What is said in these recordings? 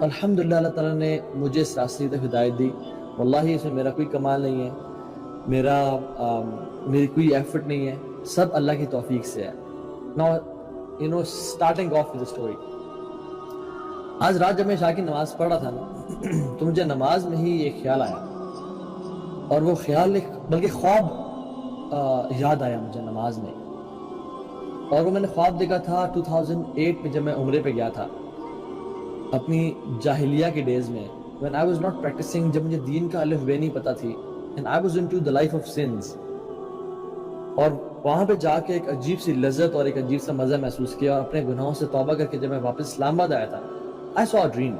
الحمدللہ اللہ تعالیٰ نے مجھے اس راستے کی طرف ہدایت دی. واللہ اس میں میرا کوئی کمال نہیں ہے, میری کوئی ایفرٹ نہیں ہے, سب اللہ کی توفیق سے ہے. Now starting off with the story. آج رات جب میں عشاء کی نماز پڑھ رہا تھا نا تو مجھے نماز میں ہی ایک خیال آیا, اور وہ خیال بلکہ خواب یاد آیا مجھے نماز میں. اور وہ میں نے خواب دیکھا تھا 2008 میں جب میں عمرے پہ گیا تھا اپنی جاہلیہ کے ڈیز میں, when I was not practicing, جب مجھے دین کا الف بے نہیں پتا تھی, and I was into the life of sins. اور وہاں پہ جا کے ایک عجیب سی لذت اور ایک عجیب سا مزہ محسوس کیا, اور اپنے گناہوں سے توبہ کر کے جب میں واپس اسلام آباد آیا تھا I saw a dream.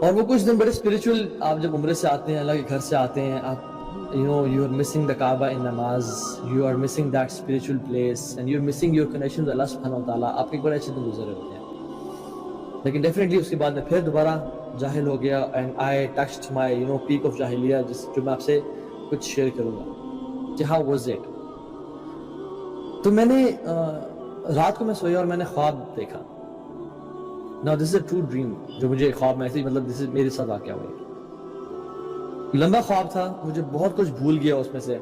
اور وہ کچھ دن بڑے اسپریچول, آپ جب عمرے سے آتے ہیں, اللہ کے گھر سے آتے ہیں, آپ you are missing the Kaaba in namaz, you are missing that spiritual place, and you are missing your connection with Allah subhanahu wa ta'ala. آپ کے بڑے اچھے دن گزرے ہوتے ہیں. لیکن ڈیفینیٹلی اس کے بعد میں پھر دوبارہ جاہل ہو گیا, and I touched my peak of جاہلیہ, جو میں آپ سے کچھ شیئر کروں گا کہ ہاؤ واز اٹ. تو میں نے رات کو میں سویا اور میں نے خواب دیکھا. Now this is a true dream, جو مجھے خواب میں ایسے مطلب دس از میرے ساتھ واقعہ ہوا. لمبا خواب تھا, مجھے بہت کچھ بھول گیا اس میں سے,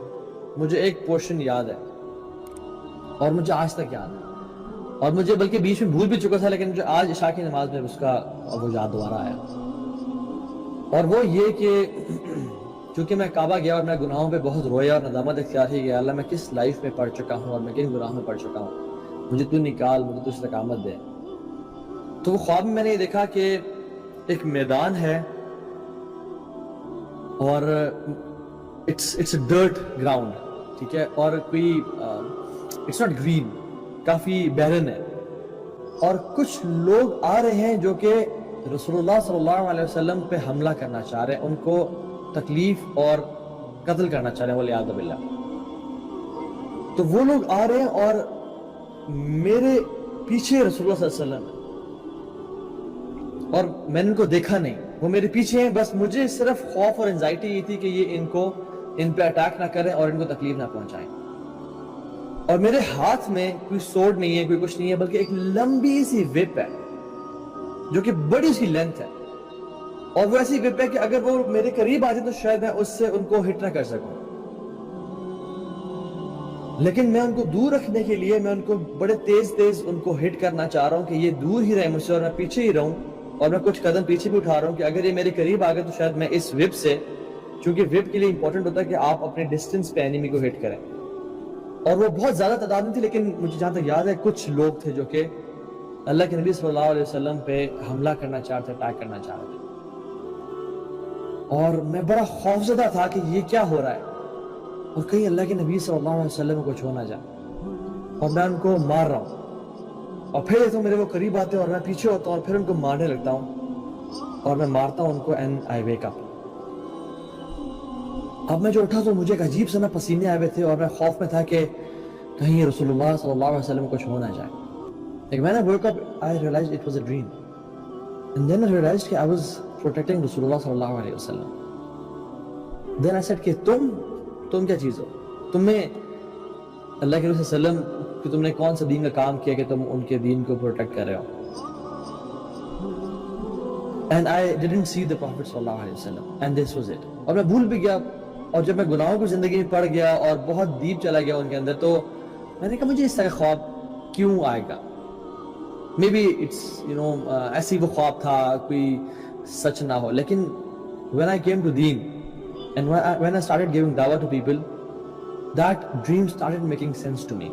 مجھے ایک پورشن یاد ہے اور مجھے آج تک یاد ہے, اور مجھے بلکہ بیچ میں بھول بھی چکا تھا, لیکن مجھے آج عشاء کی نماز میں اس کا وہ یاد دوبارہ آیا. اور وہ یہ کہ چونکہ میں کعبہ گیا اور میں گناہوں پہ بہت رویا اور ندامت اختیار کی کہ اللہ میں کس لائف میں پڑ چکا ہوں اور میں کن گناہوں میں پڑ چکا ہوں, مجھے تو نکال, مجھے تو استقامت دے. تو وہ خواب میں نے دیکھا کہ ایک میدان ہے اور اٹس اے ڈرٹ گراؤنڈ, ٹھیک ہے, اور کوئی اٹس ناٹ گرین, کافی بیرن ہے, اور کچھ لوگ آ رہے ہیں جو کہ رسول اللہ صلی اللہ علیہ وسلم پہ حملہ کرنا چاہ رہے ہیں, ان کو تکلیف اور قتل کرنا چاہ رہے ہیں والعیاذ باللہ. تو وہ لوگ آ رہے ہیں اور میرے پیچھے رسول اللہ صلی اللہ علیہ وسلم ہے, اور میں نے ان کو دیکھا نہیں, وہ میرے پیچھے ہیں, بس مجھے صرف خوف اور انزائٹی یہ تھی کہ یہ ان پہ اٹیک نہ کریں اور ان کو تکلیف نہ پہنچائیں. اور میرے ہاتھ میں کوئی سورڈ نہیں ہے, کوئی کچھ نہیں ہے, بلکہ ایک لمبی سی وپ ہے جو کہ بڑی سی لینتھ ہے, اور وہ ایسی وپ ہے کہ اگر وہ میرے قریب آ جائے تو شاید میں اس سے ان کو ہٹ نہ کر سکوں, لیکن میں ان کو دور رکھنے کے لیے میں ان کو بڑے تیز ان کو ہٹ کرنا چاہ رہا ہوں کہ یہ دور ہی رہے مجھ سے اور میں پیچھے ہی رہوں, اور میں کچھ قدم پیچھے بھی اٹھا رہا ہوں کہ اگر یہ میرے قریب آ گئے تو شاید میں اس وپ سے, چونکہ وپ کے لیے امپورٹنٹ ہوتا ہے کہ آپ اپنے ڈسٹنس پہ اینیمی کو ہٹ کریں. اور وہ بہت زیادہ تعداد میں تھی, لیکن مجھے جہاں تک یاد ہے کچھ لوگ تھے جو کہ اللہ کے نبی صلی اللہ علیہ وسلم پہ حملہ کرنا چاہ رہے تھے, اٹیک کرنا چاہ رہے تھے. اور میں بڑا خوفزدہ تھا کہ یہ کیا ہو رہا ہے, اور کہیں اللہ کے نبی صلی اللہ علیہ وسلم کو کچھ ہو نہ جائے, اور میں ان کو مار رہا ہوں, اور پھر تو میرے وہ قریب آتے ہیں اور میں پیچھے ہوتا ہوں اور پھر ان کو مارنے لگتا ہوں اور میں مارتا ہوں ان کو, اینڈ آئی ویک اپ. اب میں جو اٹھا تو مجھے ایک عجیب سا پسینے آئے ہوئے تھے, اور میں خوف میں تھا کہ کہیں رسول اللہ صلی اللہ علیہ وسلم کو کچھ ہو نہ جائے. لیکن when I woke up, I realized it was a dream. And then I realized کہ I was protecting رسول اللہ صلی اللہ علیہ وسلم. Then I said کہ تم کیا چیز ہو, تمہیں اللہ کے رسول صلی اللہ علیہ وسلم کہ تم نے کون سا دین کا کام کیا کہ تم ان کے دین کو پروٹیکٹ کر رہے ہو. And I didn't see the Prophet صلی اللہ علیہ وسلم, and this was it. اور میں بھول بھی گیا, اور جب میں گناہوں کی زندگی میں پڑ گیا اور بہت ڈیپ چلا گیا ان کے اندر, تو میں نے کہا مجھے اس طرح خواب کیوں آئے گا. مے بی اٹس ایسی وہ خواب تھا, کوئی سچ نہ ہو. لیکن when I came to deen and when I started giving dawah to people, that dream started making sense to me.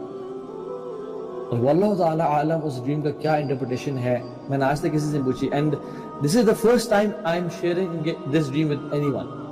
اور واللہ تعالی عالم اس ڈریم کا کیا انٹرپریٹیشن ہے, میں نے آج تک کسی سے پوچھی, and this is the first time I am sharing this dream with anyone.